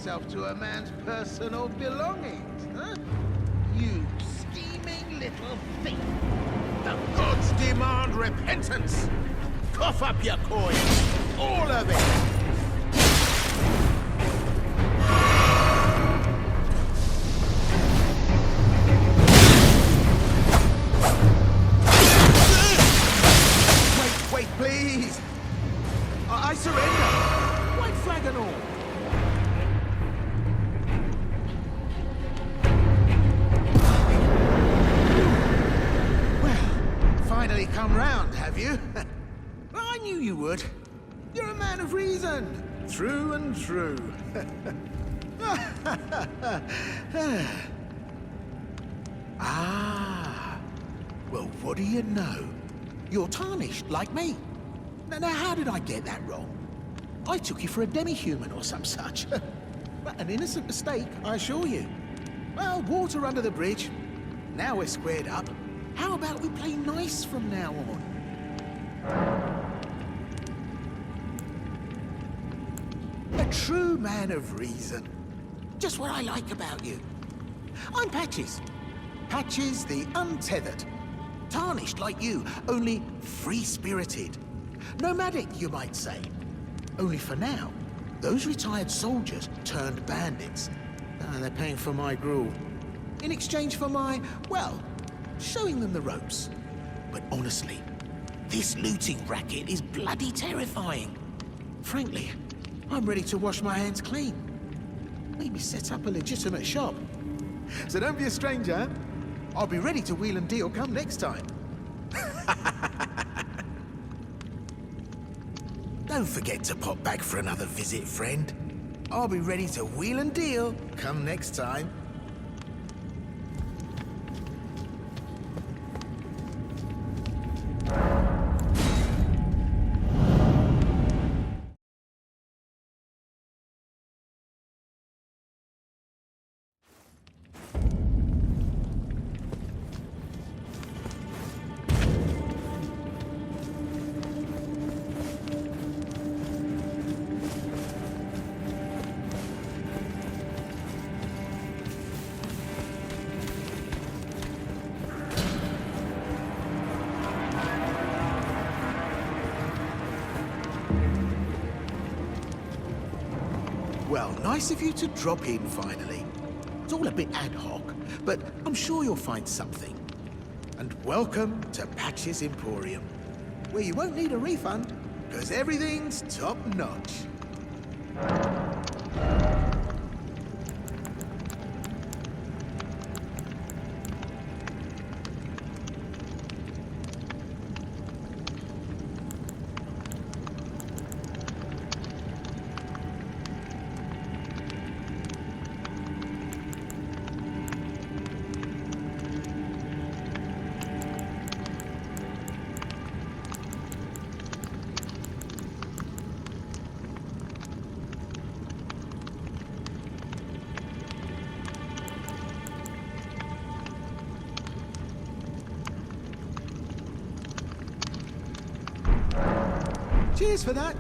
yourself to a man's personal belongings, huh? You scheming little thief! The gods demand repentance! Cough up your coins! All of it! Wait, please! I surrender! White flag and all! Well, finally come round, have you? I knew you would. You're a man of reason. True and true. Ah. Well, what do you know? You're tarnished, like me. Now, how did I get that wrong? I took you for a demi-human or some such. An innocent mistake, I assure you. Well, water under the bridge. Now we're squared up. How about we play nice from now on? A true man of reason. Just what I like about you. I'm Patches. Patches the untethered. Tarnished like you, only free-spirited. Nomadic, you might say. Only for now, those retired soldiers turned bandits. They're paying for my gruel. In exchange for my, well, showing them the ropes. But honestly, this looting racket is bloody terrifying. Frankly, I'm ready to wash my hands clean. Maybe set up a legitimate shop. So don't be a stranger. I'll be ready to wheel and deal come next time. Don't forget to pop back for another visit, friend. I'll be ready to wheel and deal come next time. Well, nice of you to drop in finally. It's all a bit ad hoc, but I'm sure you'll find something. And welcome to Patches Emporium, where you won't need a refund, because everything's top-notch. Cheers for that.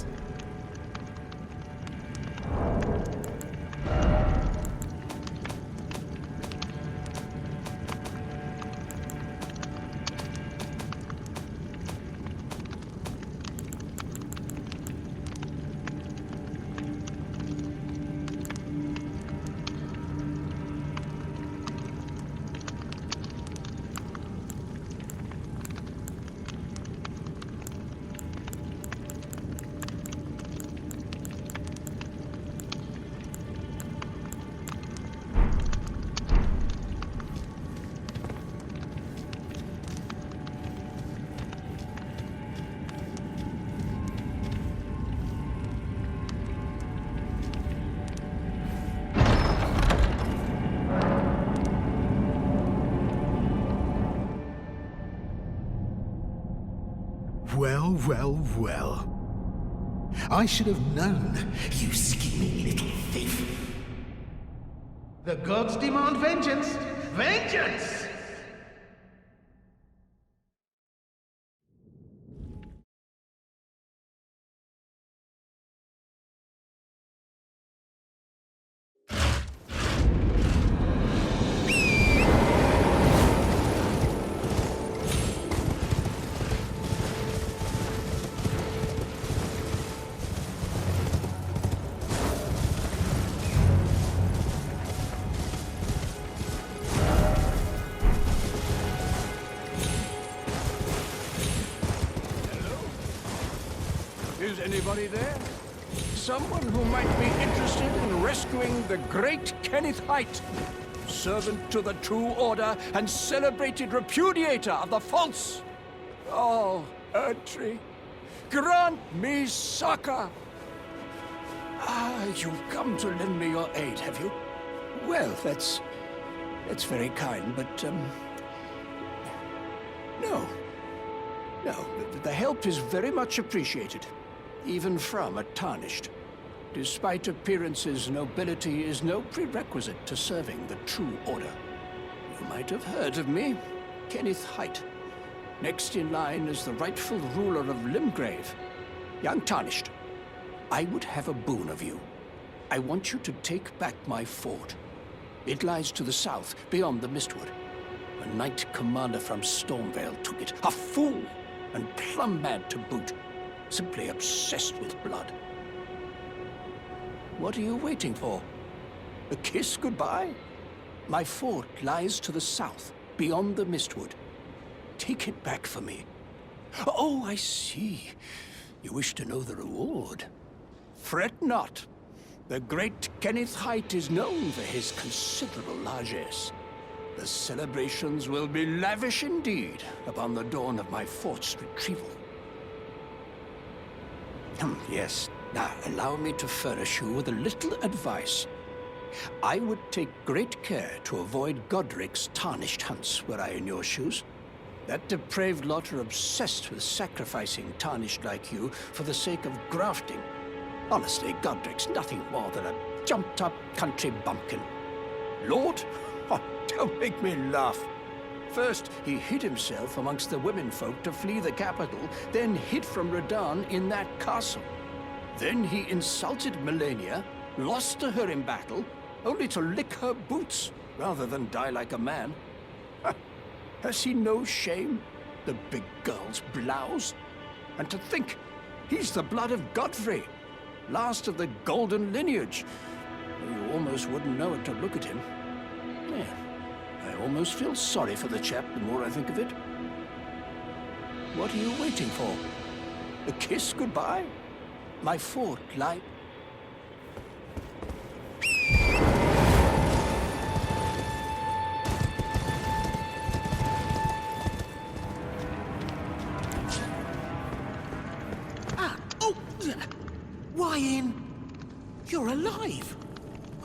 Well. I should have known, you scheming little thief. The gods demand vengeance! Vengeance! Is anybody there? Someone who might be interested in rescuing the great Kenneth Height, servant to the True Order and celebrated repudiator of the false. Oh, Erdtree, grant me succor. Ah, you've come to lend me your aid, have you? Well, that's very kind, but, no. No, the help is very much appreciated, even from a tarnished. Despite appearances, nobility is no prerequisite to serving the True Order. You might have heard of me, Kenneth Height. Next in line is the rightful ruler of Limgrave, young Tarnished. I would have a boon of you. I want you to take back my fort. It lies to the south, beyond the Mistwood. A knight commander from Stormvale took it. A fool, and plumb mad to boot. Simply obsessed with blood. What are you waiting for? A kiss goodbye? My fort lies to the south, beyond the Mistwood. Take it back for me. Oh, I see. You wish to know the reward. Fret not. The great Kenneth Height is known for his considerable largesse. The celebrations will be lavish indeed upon the dawn of my fort's retrieval. Yes. Now, allow me to furnish you with a little advice. I would take great care to avoid Godric's tarnished hunts were I in your shoes. That depraved lot are obsessed with sacrificing tarnished like you for the sake of grafting. Honestly, Godric's nothing more than a jumped-up country bumpkin. Lord? Oh, don't make me laugh. First, he hid himself amongst the womenfolk to flee the capital, then hid from Radahn in that castle. Then he insulted Melania, lost to her in battle, only to lick her boots rather than die like a man. Has he no shame, the big girl's blouse? And to think, he's the blood of Godfrey, last of the golden lineage. You almost wouldn't know it to look at him. Yeah, I almost feel sorry for the chap the more I think of it. What are you waiting for? A kiss goodbye? My fort lies... Why in? You're alive!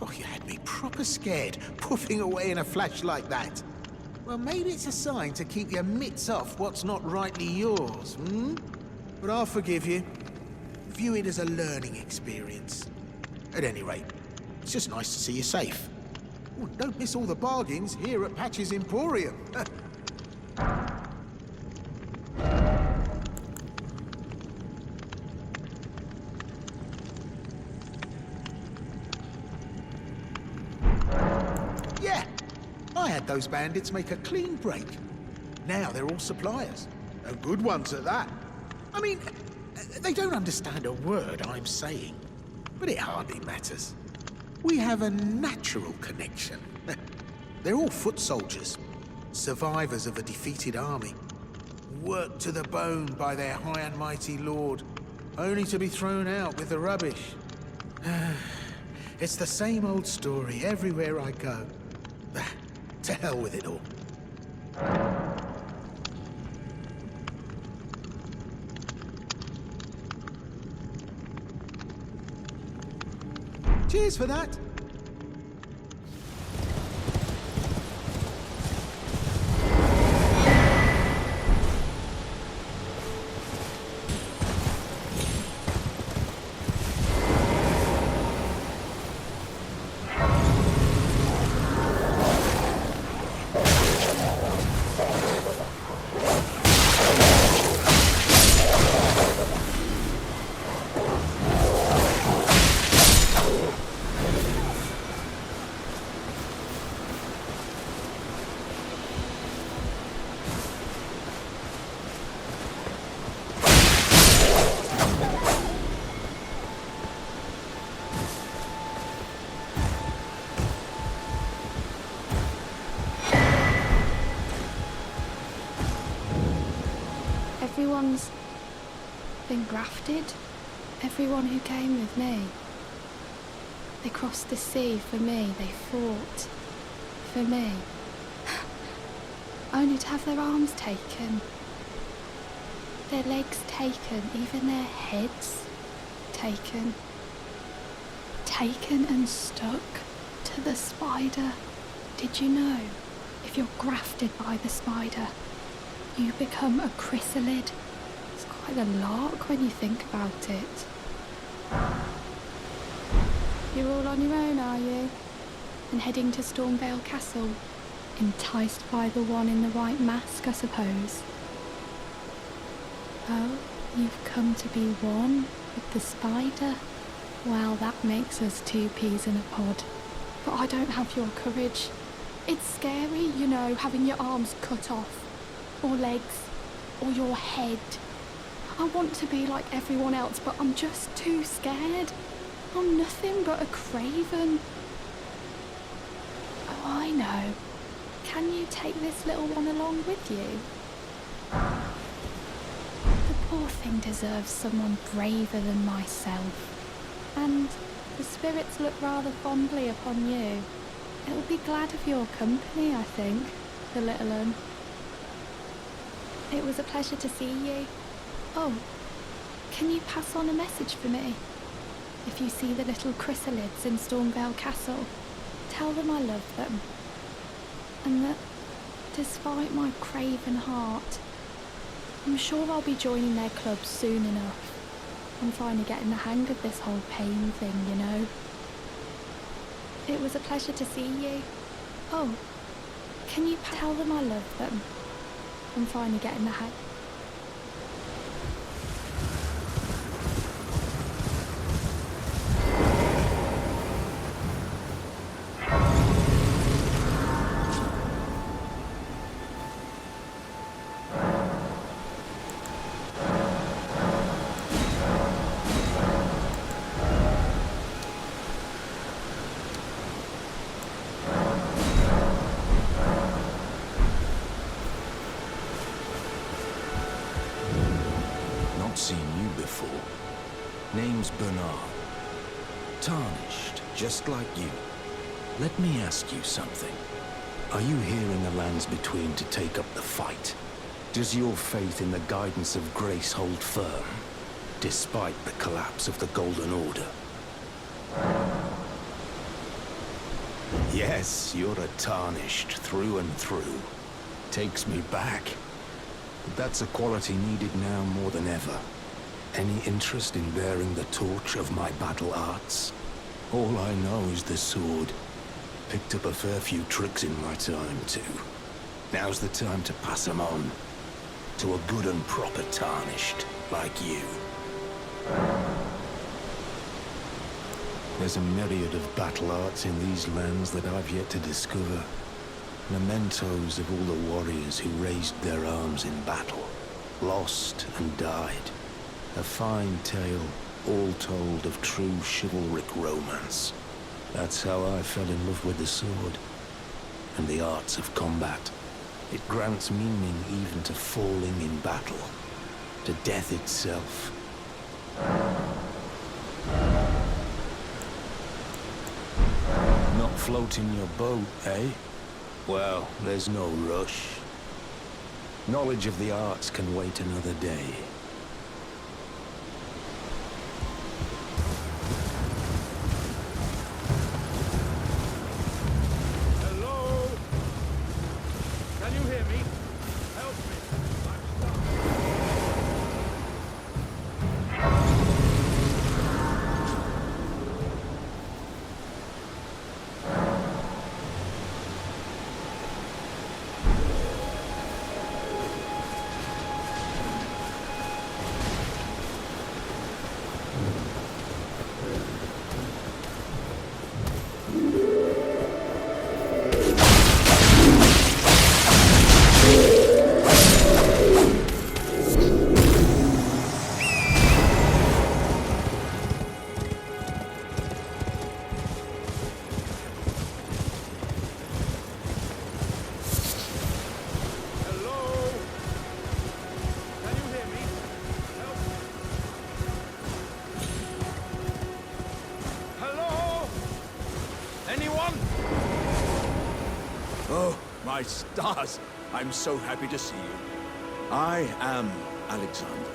Oh, you had me proper scared, puffing away in a flash like that. Well, maybe it's a sign to keep your mitts off what's not rightly yours, hmm? But I'll forgive you. View it as a learning experience. At any rate, it's just nice to see you safe. Oh, don't miss all the bargains here at Patch's Emporium. Yeah, I had those bandits make a clean break. Now they're all suppliers. And good ones at that. I mean, they don't understand a word I'm saying, but it hardly matters. We have a natural connection. They're all foot soldiers, survivors of a defeated army, worked to the bone by their high and mighty lord, only to be thrown out with the rubbish. It's the same old story everywhere I go. To hell with it all. Cheers for that. Everyone's been grafted? Everyone who came with me. They crossed the sea for me, they fought for me. Only to have their arms taken, their legs taken, even their heads taken. Taken and stuck to the spider. Did you know, if you're grafted by the spider, you become a chrysalid? It's quite a lark when you think about it. You're all on your own, are you? And heading to Stormvale Castle? Enticed by the one in the white mask, I suppose. Oh, you've come to be one with the spider? Well, that makes us two peas in a pod. But I don't have your courage. It's scary, you know, having your arms cut off, or legs, or your head. I want to be like everyone else, but I'm just too scared. I'm nothing but a craven. Oh, I know. Can you take this little one along with you? The poor thing deserves someone braver than myself. And the spirits look rather fondly upon you. It'll be glad of your company, I think, the little un. It was a pleasure to see you. Oh, can you pass on a message for me? If you see the little chrysalids in Stormvale Castle, tell them I love them. And that, despite my craven heart, I'm sure I'll be joining their club soon enough. I'm finally getting the hang of this whole pain thing, you know. It was a pleasure to see you. Oh, can you tell them I love them? I'm finally getting the hang. Seen you before. Name's Bernard. Tarnished, just like you. Let me ask you something. Are you here in the lands between to take up the fight? Does your faith in the guidance of grace hold firm, despite the collapse of the Golden Order? Yes, you're a Tarnished through and through. Takes me back. But that's a quality needed now more than ever. Any interest in bearing the torch of my battle arts? All I know is the sword. Picked up a fair few tricks in my time, too. Now's the time to pass them on. To a good and proper Tarnished, like you. There's a myriad of battle arts in these lands that I've yet to discover. Mementos of all the warriors who raised their arms in battle, lost and died. A fine tale, all told, of true chivalric romance. That's how I fell in love with the sword, and the arts of combat. It grants meaning even to falling in battle, to death itself. Not floating your boat, eh? Well, there's no rush. Knowledge of the arts can wait another day. Hello? Can you hear me? Help me. I'm stuck. my stars! I'm so happy to see you. I am Alexander,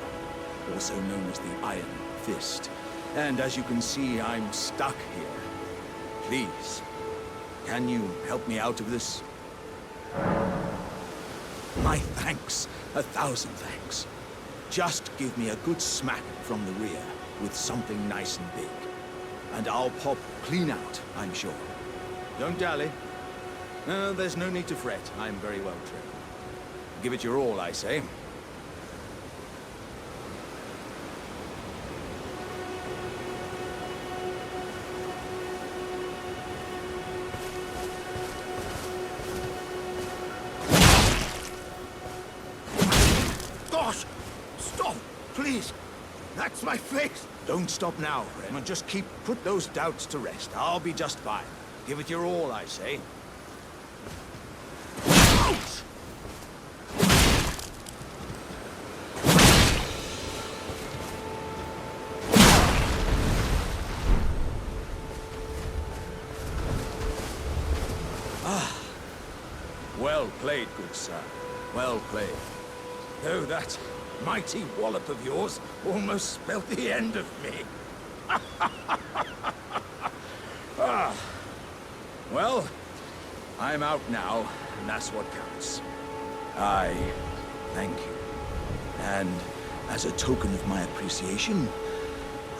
also known as the Iron Fist. And as you can see, I'm stuck here. Please, can you help me out of this? My thanks, 1,000 thanks. Just give me a good smack from the rear with something nice and big. And I'll pop clean out, I'm sure. Don't dally. No, there's no need to fret. I'm very well trained. Give it your all, I say. Gosh! Stop! Please! That's my face! Don't stop now, friend. And just put those doubts to rest. I'll be just fine. Give it your all, I say. Ouch! Well played, good sir. Well played. Though that mighty wallop of yours almost spelled the end of me. Well, I'm out now, and that's what counts. I thank you. And as a token of my appreciation,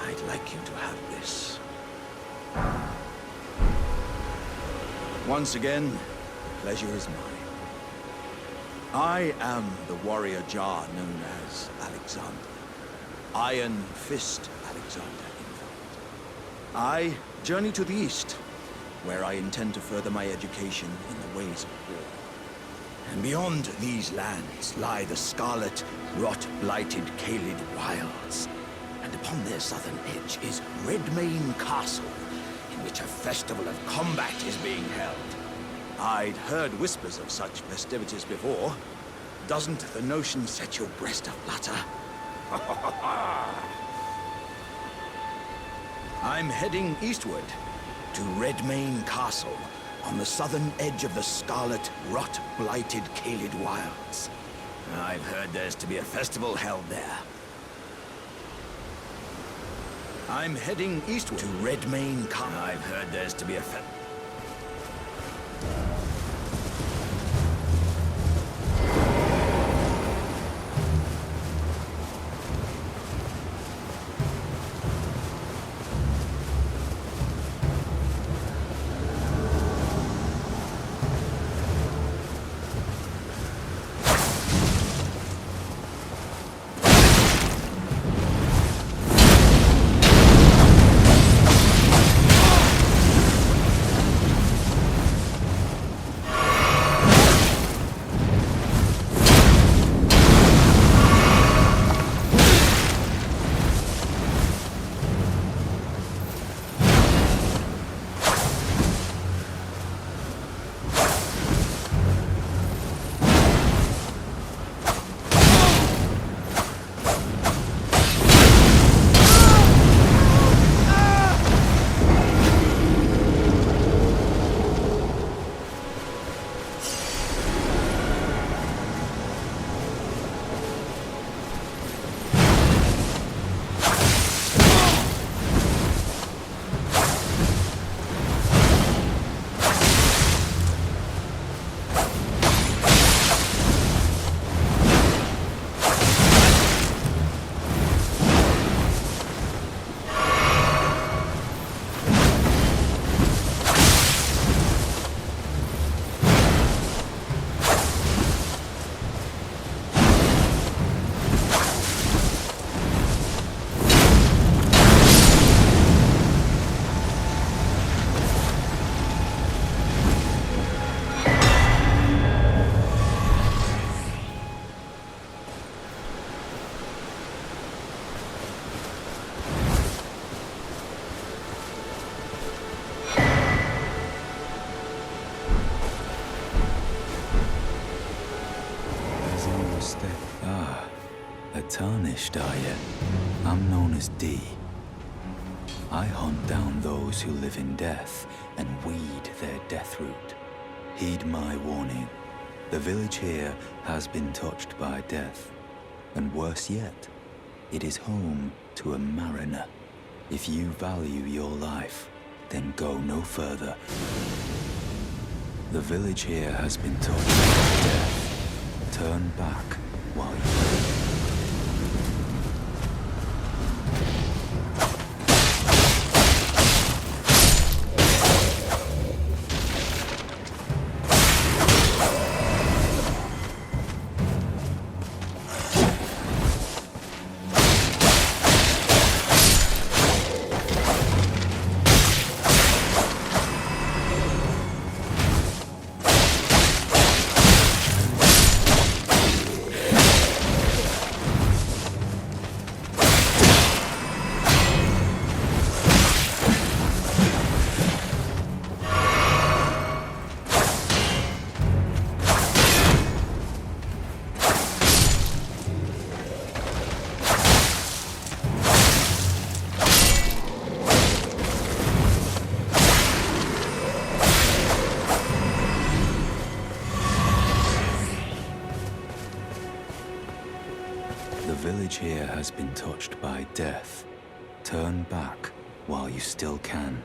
I'd like you to have this. Once again, the pleasure is mine. I am the warrior Jar known as Alexander. Iron Fist Alexander, in fact. I journey to the east, where I intend to further my education in the ways of war. And beyond these lands lie the scarlet, rot-blighted Caelid wilds. And upon their southern edge is Redmane Castle, in which a festival of combat is being held. I'd heard whispers of such festivities before. Doesn't the notion set your breast aflutter? I'm heading eastward to Redmane Castle on the southern edge of the scarlet, rot-blighted Caelid wilds. I've heard there's to be a festival held there. I'm heading eastward to Redmane Castle. I've heard there's to be a festival. Tarnished, are you? I'm known as D. I hunt down those who live in death and weed their death root. Heed my warning. The village here has been touched by death. And worse yet, it is home to a mariner. If you value your life, then go no further. The village here has been touched by death. Turn back while you... The village here has been touched by death. Turn back while you still can.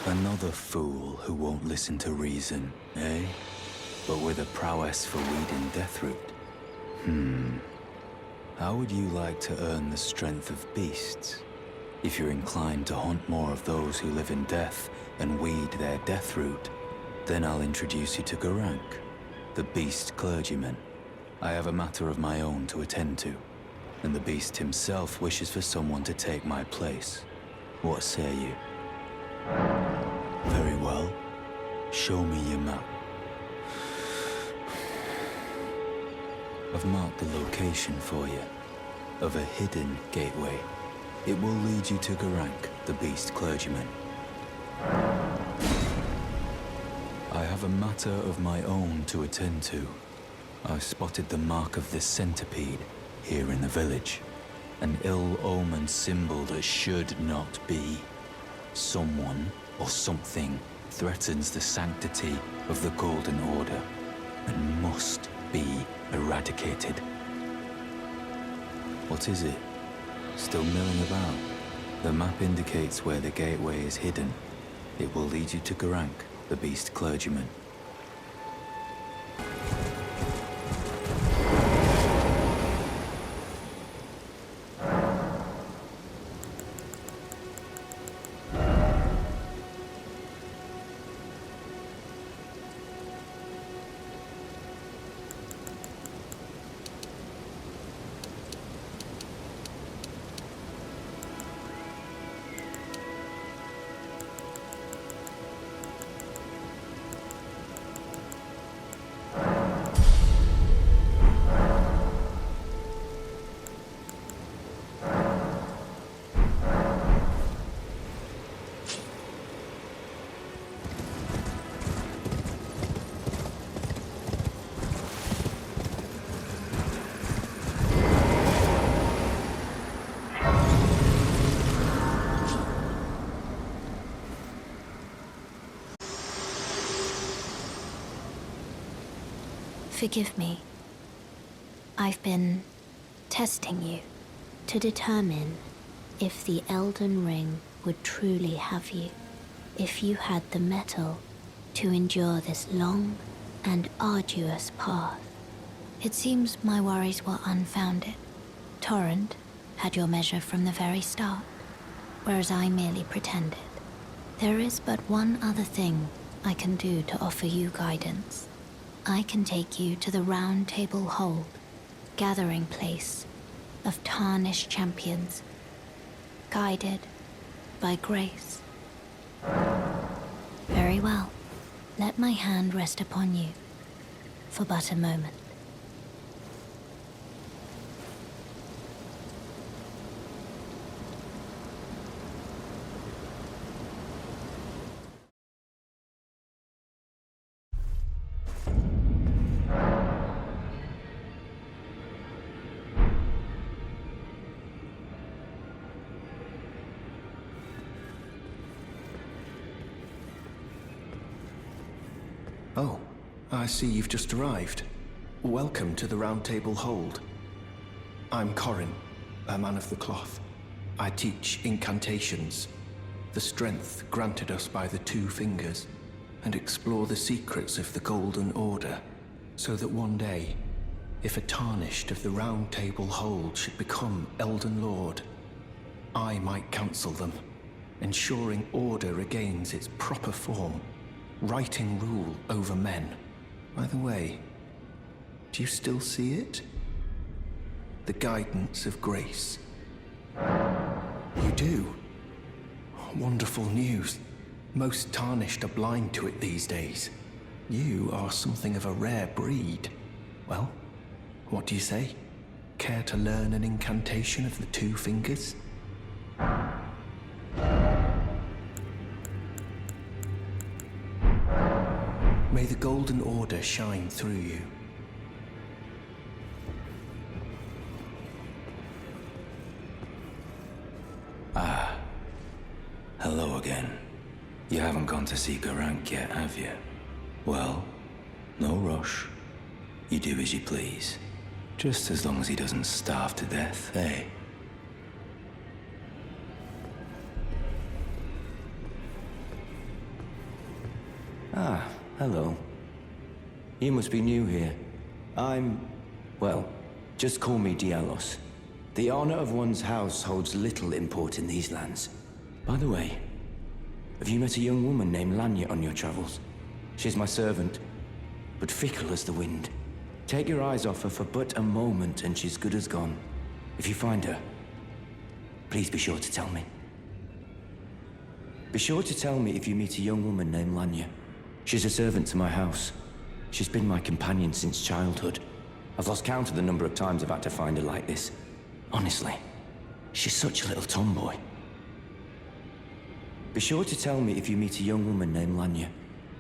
Another fool who won't listen to reason, eh? But with a prowess for weeding Deathroot. How would you like to earn the strength of beasts? If you're inclined to hunt more of those who live in death and weed their Deathroot, then I'll introduce you to Garank, the beast clergyman. I have a matter of my own to attend to, and the beast himself wishes for someone to take my place. What say you? Very well. Show me your map. I've marked the location for you, of a hidden gateway. It will lead you to Garank, the beast clergyman. I have a matter of my own to attend to. I spotted the mark of this centipede here in the village. An ill-omened symbol that should not be. Someone or something threatens the sanctity of the Golden Order and must be eradicated. What is it? Still milling about? The map indicates where the gateway is hidden. It will lead you to Garank, the beast clergyman. Forgive me. I've been testing you to determine if the Elden Ring would truly have you, if you had the mettle to endure this long and arduous path. It seems my worries were unfounded. Torrent had your measure from the very start, whereas I merely pretended. There is but one other thing I can do to offer you guidance. I can take you to the Round Table Hold, gathering place of tarnished champions, guided by grace. Very well. Let my hand rest upon you for but a moment. Oh, I see you've just arrived. Welcome to the Round Table Hold. I'm Corin, a man of the cloth. I teach incantations, the strength granted us by the Two Fingers, and explore the secrets of the Golden Order, so that one day, if a tarnished of the Round Table Hold should become Elden Lord, I might counsel them, ensuring order regains its proper form, righting rule over men. By the way, do you still see it? The guidance of grace. You do? Wonderful news. Most tarnished are blind to it these days. You are something of a rare breed. Well, what do you say? Care to learn an incantation of the Two Fingers? May the Golden Order shine through you. Ah. Hello again. You haven't gone to see Garank yet, have you? Well, no rush. You do as you please. Just as long as he doesn't starve to death, eh? Ah, hello. You must be new here. Well, just call me Dialos. The honor of one's house holds little import in these lands. By the way, have you met a young woman named Lanya on your travels? She's my servant, but fickle as the wind. Take your eyes off her for but a moment and she's good as gone. If you find her, please be sure to tell me. Be sure to tell me if you meet a young woman named Lanya. She's a servant to my house. She's been my companion since childhood. I've lost count of the number of times I've had to find her like this. Honestly, she's such a little tomboy. Be sure to tell me if you meet a young woman named Lanya.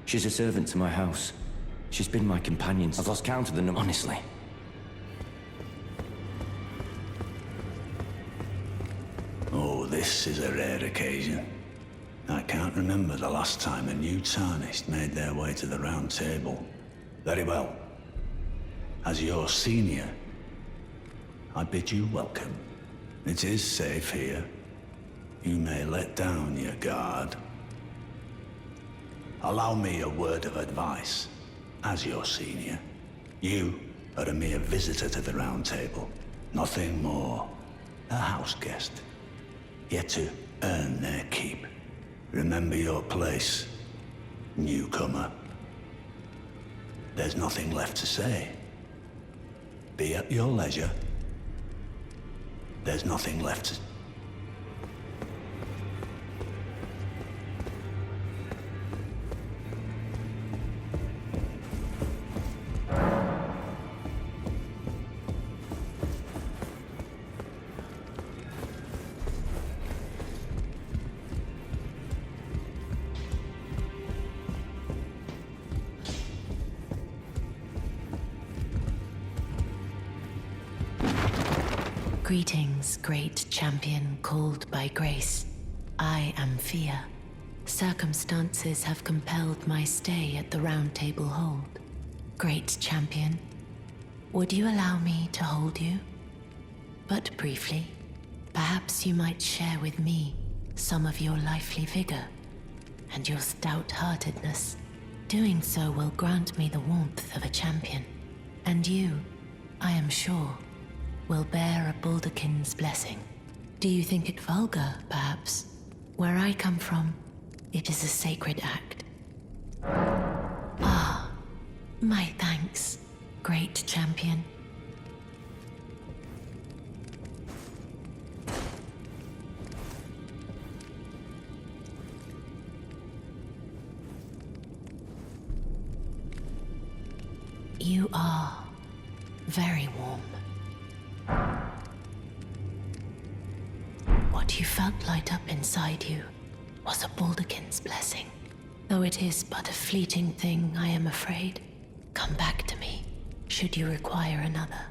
She's a servant to my house. She's been my companion. I've lost count of the number. Honestly. Oh, this is a rare occasion. I can't remember the last time a new Tarnished made their way to the Round Table. Very well. As your senior, I bid you welcome. It is safe here. You may let down your guard. Allow me a word of advice. As your senior, you are a mere visitor to the Round Table. Nothing more. A house guest. Yet to earn their keep. Remember your place, newcomer. There's nothing left to say. Be at your leisure. There's nothing left to... Greetings, great champion called by grace. I am Fia. Circumstances have compelled my stay at the Round Table Hold. Great champion, would you allow me to hold you? But briefly, perhaps you might share with me some of your lively vigor and your stout-heartedness. Doing so will grant me the warmth of a champion, and you, I am sure, will bear a Baldakin's blessing. Do you think it vulgar, perhaps? Where I come from, it is a sacred act. Ah, my thanks, great champion. You are very warm. What you felt light up inside you was a Baldakin's blessing. Though it is but a fleeting thing, I am afraid. Come back to me, should you require another.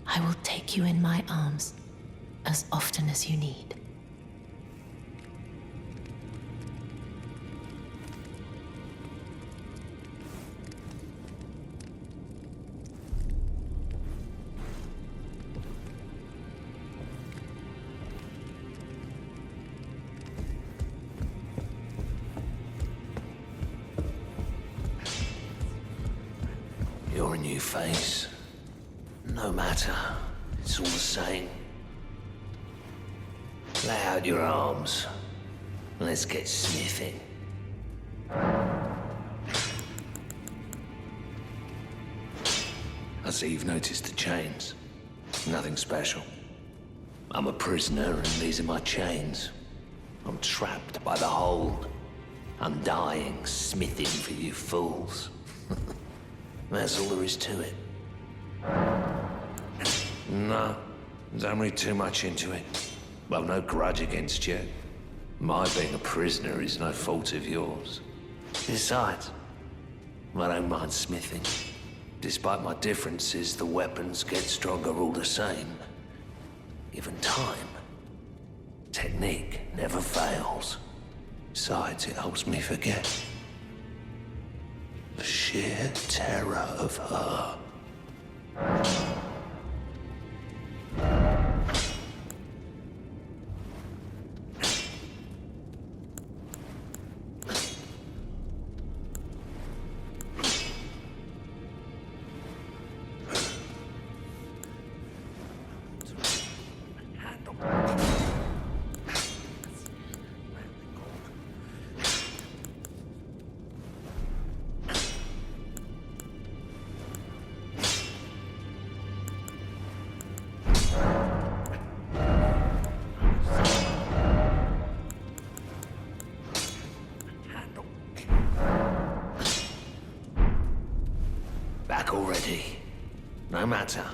I will take you in my arms as often as you need. You're a new face. No matter, it's all the same. Lay out your arms. Let's get smithing. I see you've noticed the chains. Nothing special. I'm a prisoner and these are my chains. I'm trapped by the hold. I'm dying, smithing for you fools. That's all there is to it. No, don't read too much into it. I've no grudge against you. My being a prisoner is no fault of yours. Besides, I don't mind smithing. Despite my differences, the weapons get stronger all the same. Given time, technique never fails. Besides, it helps me forget the sheer terror of her. back already. No matter.